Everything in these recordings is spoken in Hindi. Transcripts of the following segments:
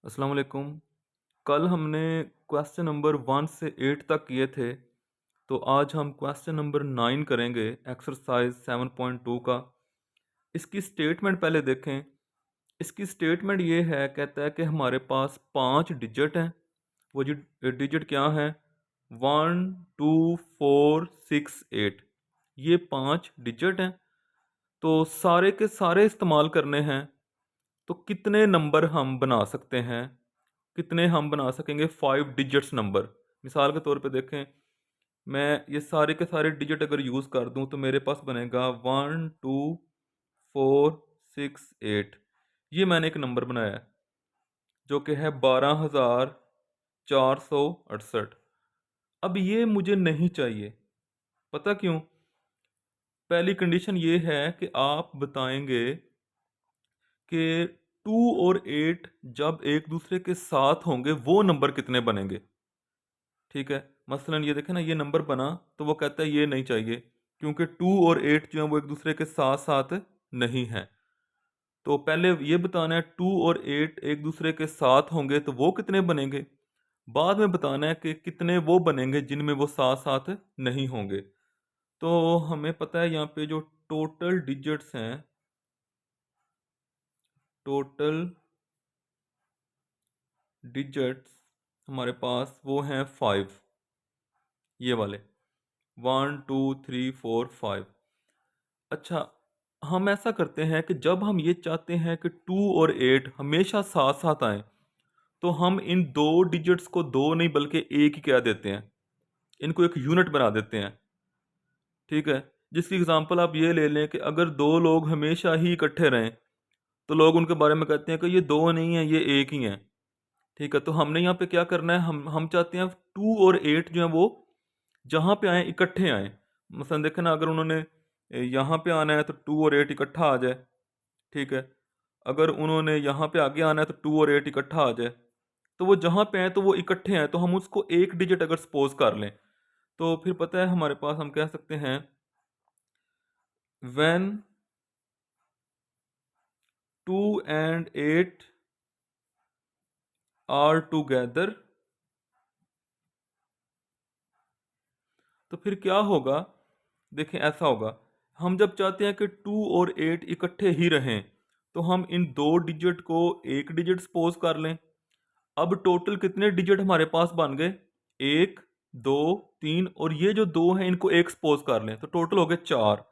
अस्सलाम वालेकुम। कल हमने क्वेश्चन नंबर 1 से 8 तक किए थे, तो आज हम क्वेश्चन नंबर 9 करेंगे एक्सरसाइज 7.2 का। इसकी स्टेटमेंट पहले देखें। इसकी स्टेटमेंट ये है, कहता है कि हमारे पास 5 डिजिट हैं। वो जी डिजिट क्या हैं? 1 2 4 6 8। ये 5 डिजिट हैं, तो सारे के सारे इस्तेमाल करने हैं। तो कितने नंबर हम बना सकते हैं? कितने हम बना सकेंगे 5 डिजिट्स नंबर? मिसाल के तौर पे देखें, मैं ये सारे के सारे डिजिट अगर यूज़ कर दूं तो मेरे पास बनेगा 1 2 4 6 8। ये मैंने एक नंबर बनाया है जो कि है 12,468। अब ये मुझे नहीं चाहिए। पता क्यों? पहली कंडीशन ये है कि आप बताएंगे कि 2 और 8 जब एक दूसरे के साथ होंगे वो नंबर कितने बनेंगे। ठीक है, मसलन ये देखें ना, ये नंबर बना तो वो कहता है ये नहीं चाहिए, क्योंकि 2 और 8 जो है वो एक दूसरे के साथ साथ नहीं है। तो पहले ये बताना है 2 और 8 एक दूसरे के साथ होंगे तो वो कितने बनेंगे। बाद में बताना है कि कितने वो बनेंगे जिनमें वो साथ साथ नहीं होंगे। तो हमें पता है यहाँ पे जो टोटल डिजिट्स हैं, टोटल डिजिट्स हमारे पास वो हैं 5। ये वाले 1 2 3 4 5। अच्छा, हम ऐसा करते हैं कि जब हम ये चाहते हैं कि 2 और 8 हमेशा साथ साथ आएं, तो हम इन दो डिजिट्स को दो नहीं बल्कि एक ही कह देते हैं। इनको एक यूनिट बना देते हैं। ठीक है, जिसकी एग्जांपल आप ये ले लें कि अगर दो लोग हमेशा ही इकट्ठे रहें तो लोग उनके बारे में कहते हैं कि ये दो नहीं है, ये एक ही हैं। ठीक है, तो हमने यहाँ पे क्या करना है, हम चाहते हैं 2 और 8 जो है वो जहाँ पे आए इकट्ठे आए। मसलन देखें ना, अगर उन्होंने यहाँ पे आना है तो 2 और 8 इकट्ठा आ जाए। ठीक है, अगर उन्होंने यहाँ पे आगे आना है तो 2 और 8 इकट्ठा आ जाए। तो वो जहाँ पे हैं तो वो इकट्ठे हैं, तो हम उसको एक डिजिट अगर सपोज कर लें तो फिर पता है हमारे पास हम कह सकते हैं व्हेन 2 and 8 आर टूगेदर। तो फिर क्या होगा? देखें, ऐसा होगा, हम जब चाहते हैं कि 2 और 8 इकट्ठे ही रहें तो हम इन दो डिजिट को एक डिजिट सपोज कर लें। अब टोटल कितने डिजिट हमारे पास बन गए? 1 2 3, और ये जो दो हैं इनको एक सपोज कर लें तो टोटल हो गए 4।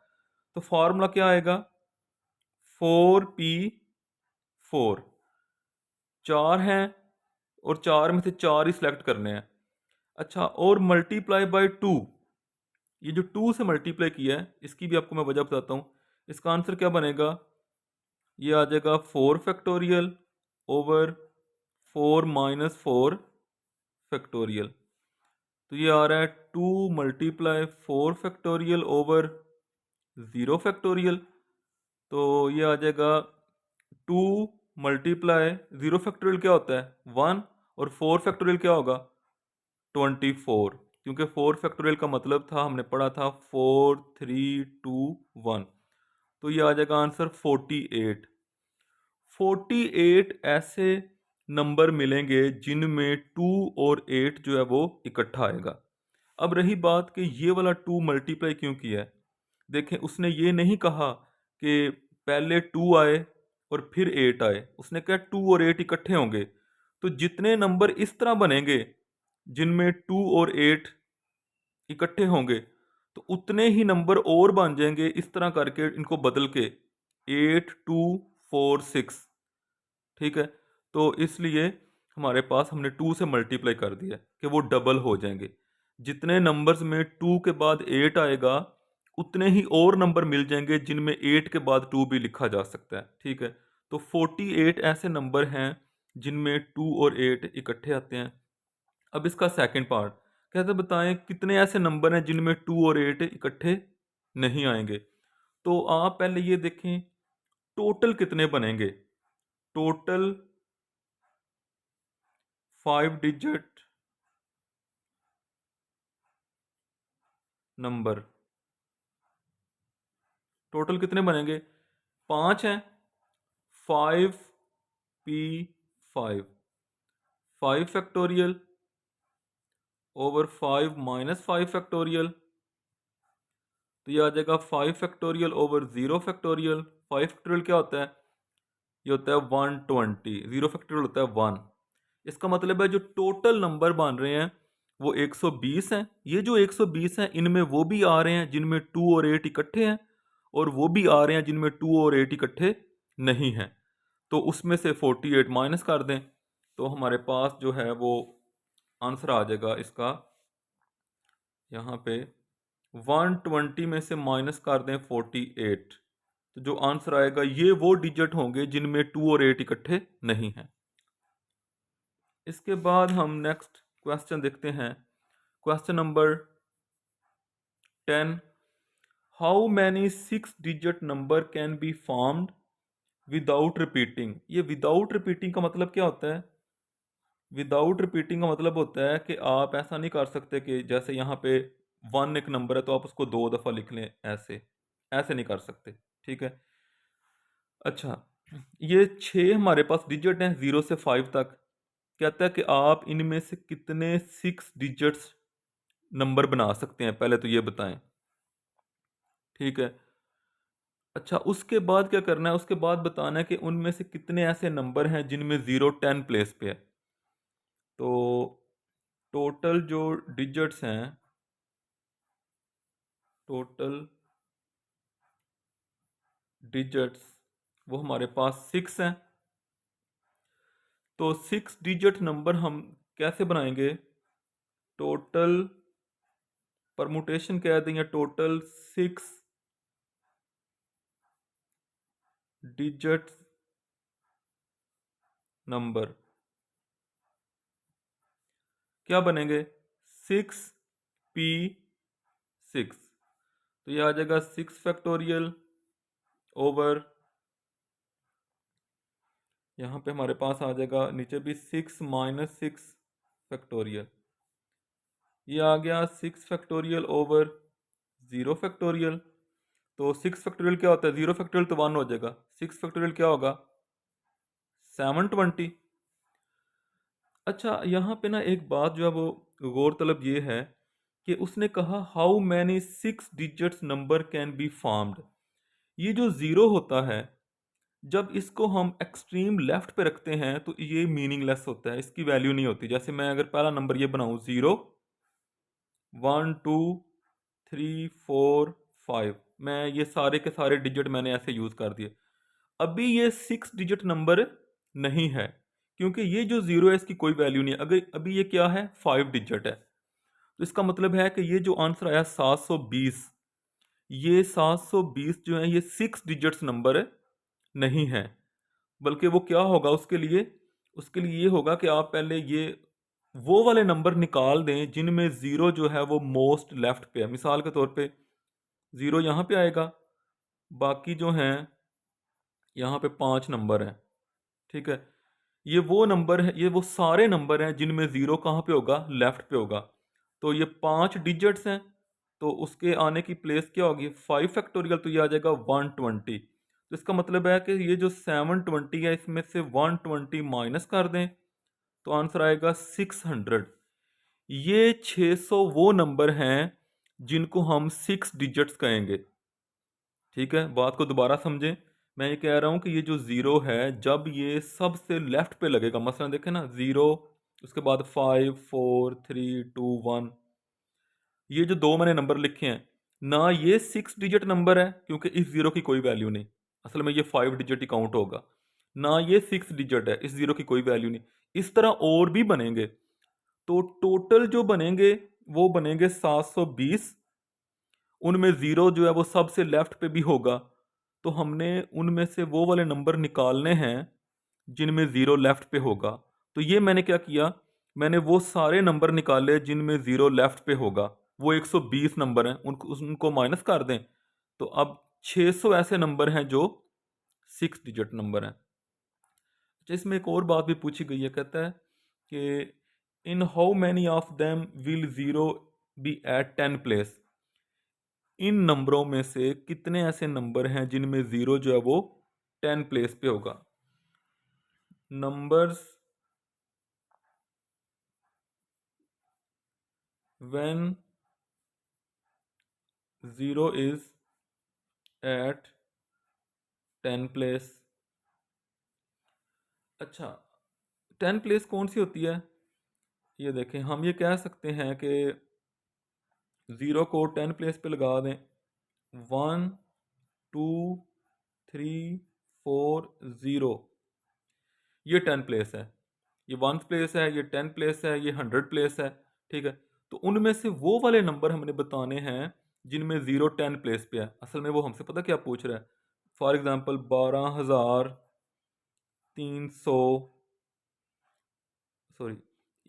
तो फार्मूला क्या आएगा? 4p4। 4 हैं और 4 में से 4 ही सिलेक्ट करने हैं। अच्छा, और मल्टीप्लाई बाय 2। ये जो 2 से मल्टीप्लाई किया है इसकी भी आपको मैं वजह बताता हूँ। इसका आंसर क्या बनेगा? ये आ जाएगा 4 फैक्टोरियल ओवर 4 - 4 फैक्टोरियल। तो ये आ रहा है 2 × 4 फैक्टोरियल ओवर 0 फैक्टोरियल। तो ये आ जाएगा 2 × 0 फैक्टोरियल क्या होता है? 1। और 4 फैक्टोरियल क्या होगा? 24। क्योंकि 4 फैक्टोरियल का मतलब था, हमने पढ़ा था 4 3 2 1। तो ये आ जाएगा आंसर 48। 48 ऐसे नंबर मिलेंगे जिनमें 2 और 8 जो है वो इकट्ठा आएगा। अब रही बात कि ये वाला 2 मल्टीप्लाई क्यों किया है। देखें, उसने ये नहीं कहा कि पहले 2 आए और फिर 8 आए, उसने कहा 2 और 8 इकट्ठे होंगे। तो जितने नंबर इस तरह बनेंगे जिनमें 2 और 8 इकट्ठे होंगे, तो उतने ही नंबर और बन जाएंगे इस तरह करके, इनको बदल के 8 2 4 6। ठीक है, तो इसलिए हमारे पास हमने 2 से मल्टीप्लाई कर दिया कि वो डबल हो जाएंगे। जितने नंबर्स में 2 के बाद 8 आएगा उतने ही और नंबर मिल जाएंगे जिनमें 8 के बाद 2 भी लिखा जा सकता है। ठीक है, तो 48 ऐसे नंबर हैं जिनमें 2 और 8 इकट्ठे आते हैं। अब इसका सेकंड पार्ट, कैसे बताएं कितने ऐसे नंबर हैं जिनमें 2 और 8 इकट्ठे नहीं आएंगे। तो आप पहले ये देखें टोटल कितने बनेंगे। टोटल 5 डिजिट नंबर, टोटल कितने बनेंगे? 5 हैं। 5p5। 5 factorial over 5 minus 5 factorial, तो ये आ जाएगा 5 फैक्टोरियल ओवर 0 फैक्टोरियल। 5 फैक्टोरियल क्या होता है? ये होता है 120। 0 फैक्टोरियल होता है 1। इसका मतलब है जो टोटल नंबर बन रहे हैं वो 120 हैं। ये जो 120 हैं इनमें वो भी आ रहे हैं जिनमें 2 और 8 इकट्ठे हैं, और वो भी आ रहे हैं जिनमें 2 और 8 इकट्ठे नहीं हैं। तो उसमें से 48 माइनस कर दें तो हमारे पास जो है वो आंसर आ जाएगा इसका। यहाँ पे 120 में से माइनस कर दें 48, तो जो आंसर आएगा ये वो डिजिट होंगे जिनमें 2 और 8 इकट्ठे नहीं हैं। इसके बाद हम नेक्स्ट क्वेश्चन देखते हैं। Question number 10, how many 6 digit number can be formed without repeating. ये विदाउट रिपीटिंग का मतलब क्या होता है? विदाउट रिपीटिंग का मतलब होता है कि आप ऐसा नहीं कर सकते कि जैसे यहाँ पे 1 एक नंबर है तो आप उसको 2 दफ़ा लिख लें, ऐसे ऐसे नहीं कर सकते। ठीक है। अच्छा, ये 6 हमारे पास डिजिट हैं 0 से 5 तक। कहता है कि आप इनमें से कितने 6 डिजिट्स नंबर बना सकते हैं, पहले तो ये बताएं। ठीक है। अच्छा, उसके बाद क्या करना है? उसके बाद बताना है कि उनमें से कितने ऐसे नंबर हैं जिनमें 0 10 प्लेस पे है। तो टोटल जो डिजिट्स हैं, टोटल डिजिट्स वो हमारे पास 6 हैं। तो 6 डिजिट नंबर हम कैसे बनाएंगे? टोटल परमुटेशन कह दें या टोटल 6 डिजिट्स नंबर क्या बनेंगे? 6p6। तो ये आ जाएगा 6 फैक्टोरियल ओवर, यहाँ पे हमारे पास आ जाएगा नीचे भी 6 माइनस 6 फैक्टोरियल। ये आ गया 6 फैक्टोरियल ओवर 0 फैक्टोरियल। तो 6 फैक्टोरियल क्या होता है? 0 फैक्टोरियल तो 1 हो जाएगा। 6 फैक्टोरियल क्या होगा? 720। अच्छा, यहाँ पे ना एक बात जो है वो गौरतलब ये है कि उसने कहा how many 6 digits number can be formed. ये जो ज़ीरो होता है, जब इसको हम एक्सट्रीम लेफ्ट पे रखते हैं तो ये मीनिंगलेस होता है, इसकी वैल्यू नहीं होती। जैसे मैं अगर पहला नंबर ये बनाऊँ 0 1 2 3 4 5, मैं ये सारे के सारे डिजिट मैंने ऐसे यूज़ कर दिए। अभी ये 6 डिजिट नंबर नहीं है क्योंकि ये जो ज़ीरो है इसकी कोई वैल्यू नहीं है। अगर अभी ये क्या है? 5 डिजिट है। तो इसका मतलब है कि ये जो आंसर आया 720, ये 720 जो है ये 6 डिजिट्स नंबर नहीं है, बल्कि वो क्या होगा उसके लिए? उसके लिए ये होगा कि आप पहले ये वो वाले नंबर निकाल दें जिनमें ज़ीरो जो है वो मोस्ट लेफ्ट पे है। मिसाल के तौर पे ज़ीरो यहाँ पे आएगा, बाकी जो हैं यहाँ पे 5 नंबर हैं। ठीक है। ये वो नंबर है, ये वो सारे नंबर हैं जिनमें ज़ीरो कहाँ पे होगा? लेफ्ट पे होगा। तो ये 5 डिजिट्स हैं, तो उसके आने की प्लेस क्या होगी? 5 फैक्टोरियल, तो ये आ जाएगा 120। तो इसका मतलब है कि ये जो 720 है इसमें से 120 माइनस कर दें तो आंसर आएगा 600। ये 600 वो नंबर हैं जिनको हम 6 डिजिट्स कहेंगे। ठीक है, बात को दोबारा समझें। मैं ये कह रहा हूँ कि ये जो ज़ीरो है जब ये सबसे लेफ्ट पे लगेगा, मसलन देखें ना, ज़ीरो उसके बाद 5 4 3 2 1, ये जो दो मैंने नंबर लिखे हैं ना, ये 6 डिजिट नंबर है क्योंकि इस ज़ीरो की कोई वैल्यू नहीं, असल में ये 5 डिजिट ही काउंट होगा ना। ये 6 डिजिट है, इस ज़ीरो की कोई वैल्यू नहीं। इस तरह और भी बनेंगे, तो टोटल जो बनेंगे वो बनेंगे 720। उनमें ज़ीरो जो है वो सबसे लेफ्ट पे भी होगा, तो हमने उनमें से वो वाले नंबर निकालने हैं जिनमें ज़ीरो लेफ्ट पे होगा। तो ये मैंने क्या किया? मैंने वो सारे नंबर निकाले जिनमें ज़ीरो लेफ्ट पे होगा। वो 120 नंबर हैं, उनको माइनस कर दें तो अब 600 ऐसे नंबर हैं जो 6 डिजिट नंबर हैं। अच्छा, इसमें एक और बात भी पूछी गई है। कहता है कि in how many of them will zero be at 10 place. इन नंबरों में से कितने ऐसे नंबर हैं जिनमें ज़ीरो जो है वो 10 प्लेस पे होगा? Numbers when 0 is at 10 place. अच्छा, 10 प्लेस कौन सी होती है? ये देखें, हम ये कह सकते हैं कि 0 को 10 प्लेस पे लगा दें। 1 2 3 4 0, ये 10 प्लेस है, ये 1 प्लेस है, ये 10 प्लेस है, ये 100 प्लेस है। ठीक है, तो उनमें से वो वाले नंबर हमने बताने हैं जिनमें 0 10 प्लेस पे है। असल में वो हमसे पता क्या पूछ रहा है? फॉर एग्जांपल 12,300, सॉरी,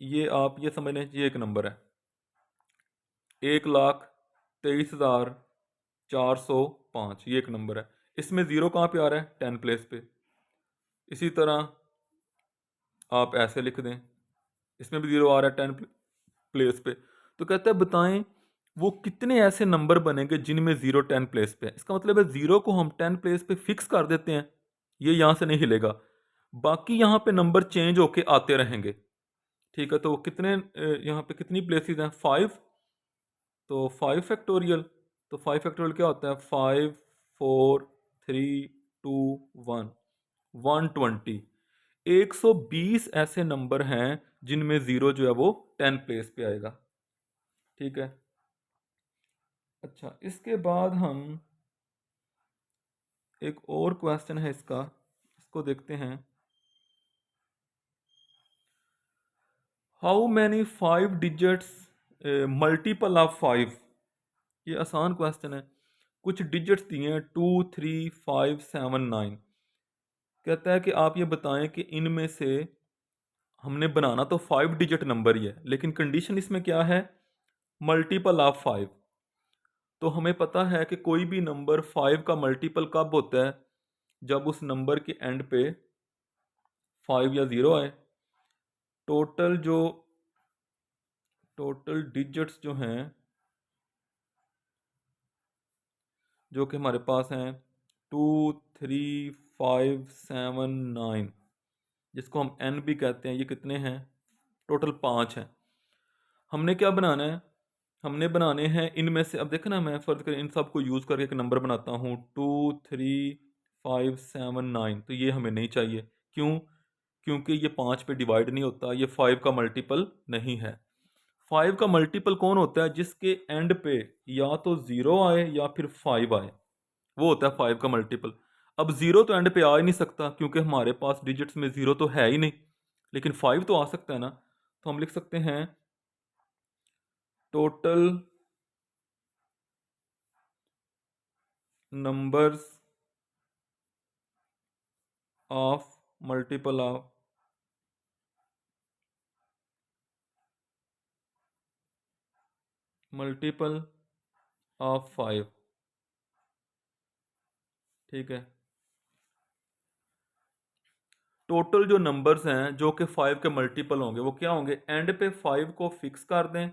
ये आप ये समझ लें, ये एक नंबर है। 1,23,405, ये एक नंबर है। इसमें ज़ीरो कहाँ पे आ रहा है? 10 प्लेस पे। इसी तरह आप ऐसे लिख दें, इसमें भी ज़ीरो आ रहा है 10 प्लेस पे। तो कहता है बताएं वो कितने ऐसे नंबर बनेंगे जिनमें 0 10 प्लेस पे है। इसका मतलब है 0 को हम 10 प्लेस पे फिक्स कर देते हैं, ये यहाँ से नहीं हिलेगा, बाकी यहाँ पे नंबर चेंज होके आते रहेंगे। ठीक है, तो वो कितने यहाँ पे कितनी प्लेसेस हैं? 5। तो 5 फैक्टोरियल, तो 5 फैक्टोरियल क्या होता है? 5 4 3 2 1, 120। 120 ऐसे नंबर हैं जिनमें ज़ीरो जो है वो 10 प्लेस पे आएगा। ठीक है, अच्छा, इसके बाद हम एक और क्वेश्चन है इसका, इसको देखते हैं। How many 5 digits multiple of 5? ये आसान क्वेश्चन है। कुछ डिजिट्स दिए हैं 2 3 5 7 9। कहता है कि आप ये बताएं कि इनमें से हमने बनाना तो 5 डिजिट नंबर ही है, लेकिन कंडीशन इसमें क्या है? Multiple of 5। तो हमें पता है कि कोई भी नंबर 5 का मल्टीपल कब होता है? जब उस नंबर के एंड पे 5 या 0 आए। टोटल जो टोटल डिजिट्स जो हैं, जो कि हमारे पास हैं 2 3 5 7 9, जिसको हम एन भी कहते हैं, ये कितने हैं? टोटल 5 हैं। हमने क्या बनाना है? हमने बनाने हैं इनमें से, अब देखना मैं फर्ज कर इन सब को यूज़ करके एक नंबर बनाता हूँ 2 3 5 7 9, तो ये हमें नहीं चाहिए। क्यों? क्योंकि ये 5 पे डिवाइड नहीं होता, ये 5 का मल्टीपल नहीं है। 5 का मल्टीपल कौन होता है? जिसके एंड पे या तो 0 आए या फिर 5 आए, वो होता है 5 का मल्टीपल। अब 0 तो एंड पे आ ही नहीं सकता क्योंकि हमारे पास डिजिट्स में 0 तो है ही नहीं, लेकिन 5 तो आ सकता है ना। तो हम लिख सकते हैं total numbers of multiple of multiple of 5। ठीक है, टोटल जो नंबर्स हैं जो कि 5 के मल्टीपल होंगे वो क्या होंगे? एंड पे 5 को फिक्स कर दें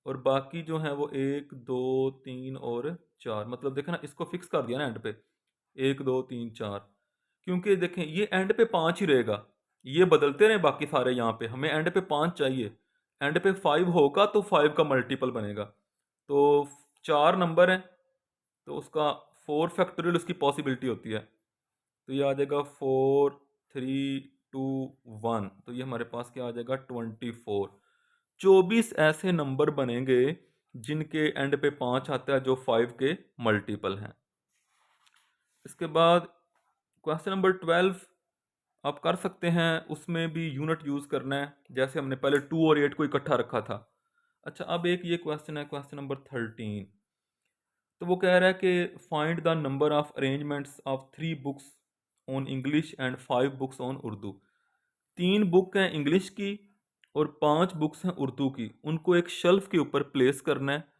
और बाकी जो है वो 1 2 3 और 4, मतलब देखा ना, इसको फिक्स कर दिया ना एंड पे 1 2 3 4। क्योंकि देखें ये एंड पे 5 ही रहेगा, ये बदलते रहे बाकी सारे, यहाँ पे हमें एंड पे 5 चाहिए। एंड पे 5 होगा तो 5 का मल्टीपल बनेगा। तो 4 नंबर है, तो उसका 4 फैक्टोरियल उसकी पॉसिबिलिटी होती है। तो ये आ जाएगा 4 3 2 1, तो ये हमारे पास क्या आ जाएगा? 24। 24 ऐसे नंबर बनेंगे जिनके एंड पे 5 आता है, जो 5 के मल्टीपल हैं। इसके बाद क्वेश्चन नंबर 12 आप कर सकते हैं, उसमें भी यूनिट यूज़ करना है, जैसे हमने पहले 2 और 8 को इकट्ठा रखा था। अच्छा, अब एक ये क्वेश्चन है, क्वेश्चन नंबर 13। तो वो कह रहा है कि find the number of arrangements of 3 books on English and 5 books on Urdu. 3 book हैं इंग्लिश की और 5 बुक्स हैं उर्दू की, उनको एक शेल्फ के ऊपर प्लेस करना है।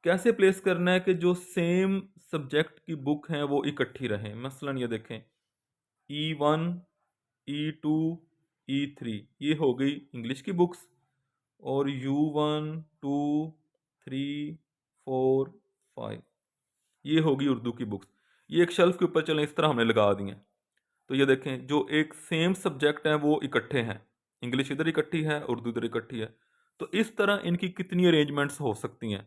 कैसे प्लेस करना है कि जो सेम सब्जेक्ट की बुक हैं वो इकट्ठी रहें। मसलन ये देखें, E1 E2 E3, ये हो गई इंग्लिश की बुक्स, और U1 2 3 4 5, ये होगी उर्दू की बुक्स। ये एक शेल्फ के ऊपर चलें इस तरह हमने लगा दी हैं। तो ये देखें, जो एक सेम सब्जेक्ट हैं वो इकट्ठे हैं, इंग्लिश इधर इकट्ठी है, उर्दू इधर इकट्ठी है। तो इस तरह इनकी कितनी अरेंजमेंट्स हो सकती हैं।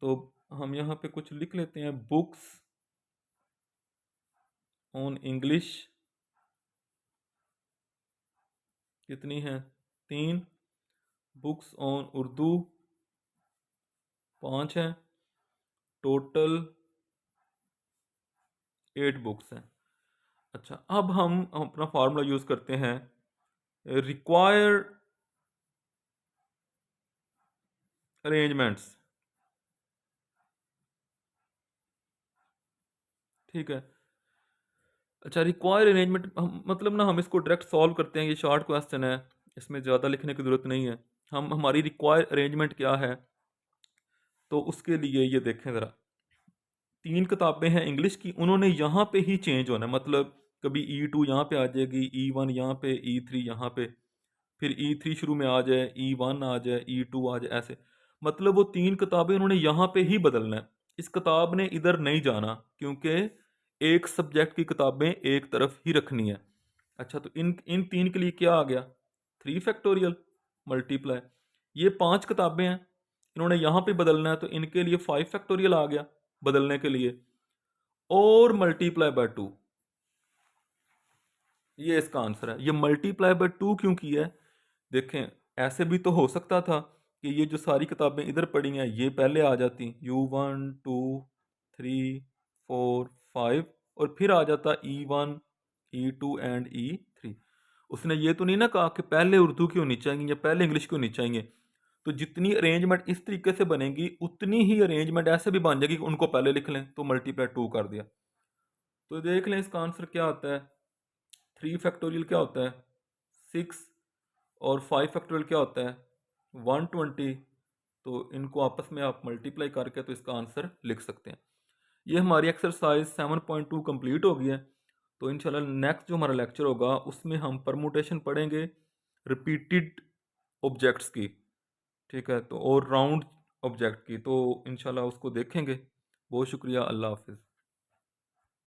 तो हम यहाँ पे कुछ लिख लेते हैं, बुक्स ऑन इंग्लिश कितनी है, 3। बुक्स ऑन उर्दू 5 है। टोटल 8 बुक्स हैं। अच्छा, अब हम अपना फार्मूला यूज़ करते हैं, रिक्वायर्ड अरेंजमेंट्स। ठीक है। अच्छा, रिक्वायर अरेंजमेंट हम मतलब ना हम इसको डायरेक्ट सॉल्व करते हैं, ये शॉर्ट क्वेश्चन है, इसमें ज़्यादा लिखने की ज़रूरत नहीं है। हम हमारी रिक्वायर अरेंजमेंट क्या है, तो उसके लिए ये देखें ज़रा, 3 किताबें हैं इंग्लिश की, उन्होंने यहाँ पे ही चेंज होना है, मतलब कभी E2 यहाँ पे आ जाएगी, E1 यहाँ पे, E3 यहाँ पे, फिर E3 शुरू में आ जाए, E1 आ जाए, E2 आ जाए, ऐसे। मतलब वो 3 किताबें उन्होंने यहाँ पे ही बदलना है, इस किताब ने इधर नहीं जाना, क्योंकि एक सब्जेक्ट की किताबें एक तरफ ही रखनी है। अच्छा, तो इन इन 3 के लिए क्या आ गया, 3 फैक्टोरियल मल्टीप्लाई, ये 5 किताबें हैं, इन्होंने यहाँ पे बदलना है, तो इनके लिए 5 फैक्टोरियल आ गया बदलने के लिए, और मल्टीप्लाई बाय 2। ये इसका आंसर है। ये मल्टीप्लाई बाय 2 क्यों किया है, देखें, ऐसे भी तो हो सकता था कि ये जो सारी किताबें इधर पड़ी हैं ये पहले आ जाती, U1 2 3 4 5, और फिर आ जाता E1 E2 एंड E3। उसने ये तो नहीं ना कहा कि पहले उर्दू की होनी चाहिए या पहले इंग्लिश की होनी चाहिए। तो जितनी अरेंजमेंट इस तरीके से बनेगी, उतनी ही अरेंजमेंट ऐसे भी बन जाएगी कि उनको पहले लिख लें, तो मल्टीप्लाई 2 कर दिया। तो देख लें इसका आंसर क्या आता है। 3 फैक्टोरियल क्या होता है, 6, और 5 फैक्टोरियल क्या होता है, 120। तो इनको आपस में आप मल्टीप्लाई करके तो इसका आंसर लिख सकते हैं। ये हमारी एक्सरसाइज 7.2 कंप्लीट हो गई है। तो इंशाल्लाह नेक्स्ट जो हमारा लेक्चर होगा उसमें हम परमुटेशन पढ़ेंगे रिपीटेड ऑब्जेक्ट्स की। ठीक है, तो और राउंड ऑब्जेक्ट की, तो इंशाल्लाह उसको देखेंगे। बहुत शुक्रिया, अल्लाह हाफिज़।